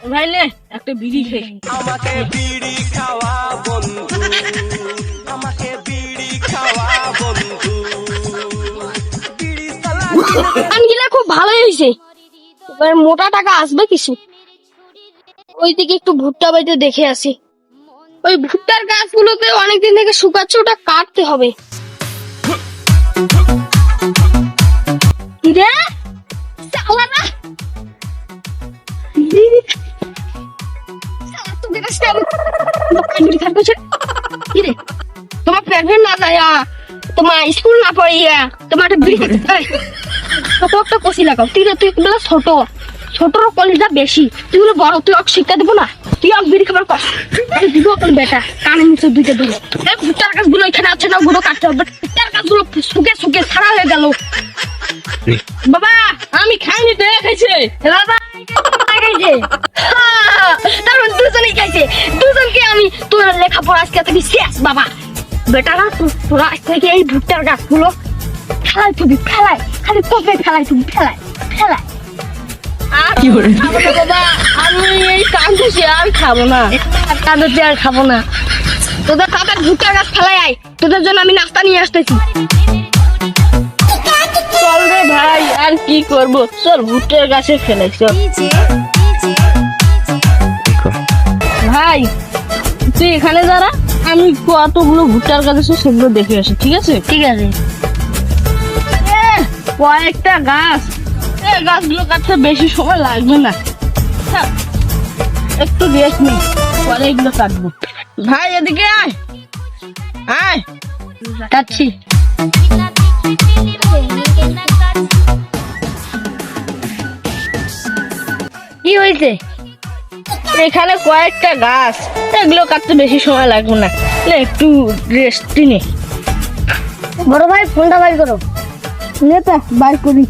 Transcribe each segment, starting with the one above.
ভাই নে একটা বিড়ি খেয়ে। আমাকে বিড়ি খাওয়া বন্ধু, আমাকে বিড়ি খাওয়া বন্ধু, বিড়ি সালা গানগুলা খুব ভালোই হয়েছে। এবার মোটা টাকা আসবে কিছু। ওইদিকে একটু ভুট্টা বাড়িতে দেখে আসি। ওই ভুট্টার গাছগুলোতে অনেকদিন থেকে শুকাচ্ছে, ওটা কাটতে হবে। কিরে শালারা, কিরে তোমার প্রেগনেন্ট না যায়, তোমার স্কুল না পড়িয়া তোমার একটা বিড়ি কত একটা কষি লাগাও। তুই বলে ছোট ছোটর কলিজা বেশি, তুই বলে বড়, তুই ওকে শিক্ষা দেবো না? তুই ওকে বিড়ি খাবার কর দিব তোর বেটা কানে নিচে দুইটা দিল। ভুট্টার গাছগুলো এখানে আছে না, ওগুলো কাটতে হবে। ভুট্টার গাছগুলো শুকে শুকে ছাড়া হয়ে গেল। বাবা আমি খাইনি তো, খাইছে বাবা খাইছে, তারপর দুজনেই খাইছে। দুজনকে আমি তোর লেখাপড়া আজকে থেকে শেষ বাবা। বেটারা তোরা আজ থেকে এই ভুট্টার গাছগুলো ফেলাই তুমি, ফেলাই খালি কপে ফেলাই তুমি, ফেলাই ফেলাই। কি করে বাবা, আমি এই কাঁদছি আর খাবো না, কাঁদতে আর খাবো না। তোদের তাদের ভুট্টার গাছ ফেলাই আয়, তোদের জন্য আমি নাস্তা নিয়ে আসতেছি। চল রে ভাই, আর কি করবো, চল ভুট্টার গাছে ফেলাই চল। ভাই তুই এখানে দাঁড়া, আমি কতগুলো ভুট্টার গাছ আছে সেগুলো দেখে আসি, ঠিক আছে? ঠিক আছে। কয়েকটা গাছ, এই গাছগুলো কাটতে বেশি সময় লাগবে না, থাক, একটু রেস্ট নেই, পরে এগুলো কাটবো। ভাই এদিকে আয়, আয় কাটছি। কি হয়েছে? এখানে কয়েকটা গাছ, এগুলো কাটতে বেশি সময় লাগবে না, একটু রেস্ট নে। বড় ভাই ফোনটা বাইর করো। নেতা বার করি।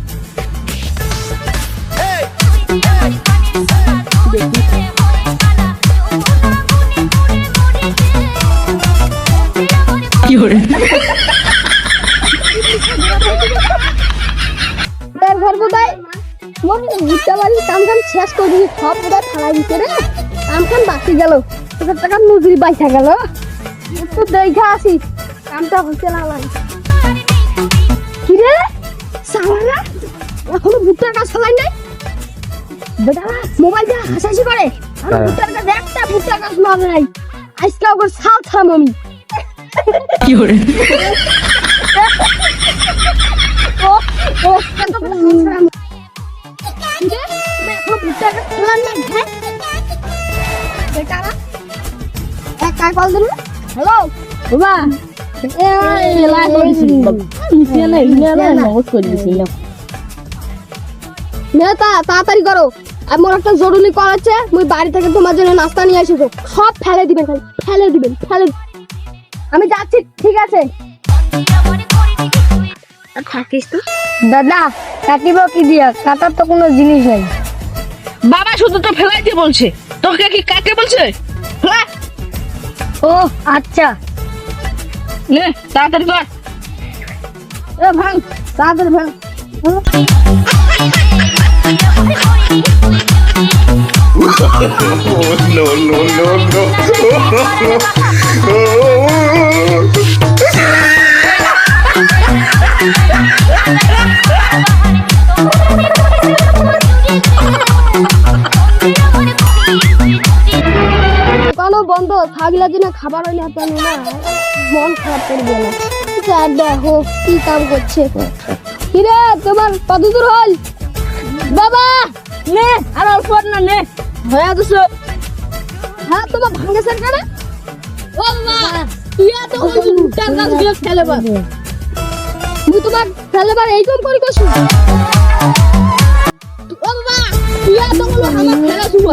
কি করে ঘর বোধহয় ভুট্টা বাড়ির কাম শেষ করে দিয়ে সব বোধহয় ফেলাই দিতে রে। কামখান বাকি গেল, তোদের টাকা মজুরি বাইসা গেল। একটু দেখা আসি কামটা হচ্ছে না। কিরে সালারা, এখনো ভুট্টার গাছ ফেলাই নাই? বেটা মোবাইল দিয়ে হাসাহাসি করে, আমি ভুট্টার গাছ একটা ভুট্টার গাছ মারে নাই। আজকে ওর সাল থাম আমি। কি করে ও ও কত বড় হাসারাম। কিরে এখনো ভুট্টার গাছ ফেলাই নাই? হ্যাঁ বেটারা এক কাজ কল দিল। হ্যালো বাবা, তাড়াতাড়ি করো, আমার একটা জরুরি কল আছে। মুই বাড়ি থেকে তোমার জন্য নাস্তা নিয়ে আসিস, সব ফেলে দিবেন, ফেলে দিবেন, ফেলে। আমি যাচ্ছি, ঠিক আছে? থাকিস তো দাদা, কাটিব কি দিয়া? কাটার তো কোনো জিনিস নাই। বাবা শুধু তো ফেলাইতে বলছে, তোকে কি কাকে বলছে? ও আচ্ছা, নে তাড়াতাড়ি কর। এ ভাঙ, তাড়াতাড়ি ভাঙ। no no no no দোকানও বন্ধ, থাকলে দিন খাবার হইলে হাতানো না, মন খারাপ করে গেল। দেখো কি কাম করছে। কিরে তোমার কত দূর হল? বাবা নে আর অল্প না, নে হয়ে তো। হ্যাঁ তোমার ভাঙেছেন কেন? ও বাবা ইয়া তো ওই ভুট্টার গাছগুলো ফেলেবার, মুই তোমার ফেলেবার এই কম করি কইছি। ও বাবা ইয়া তো আমার ফেলা শুভ।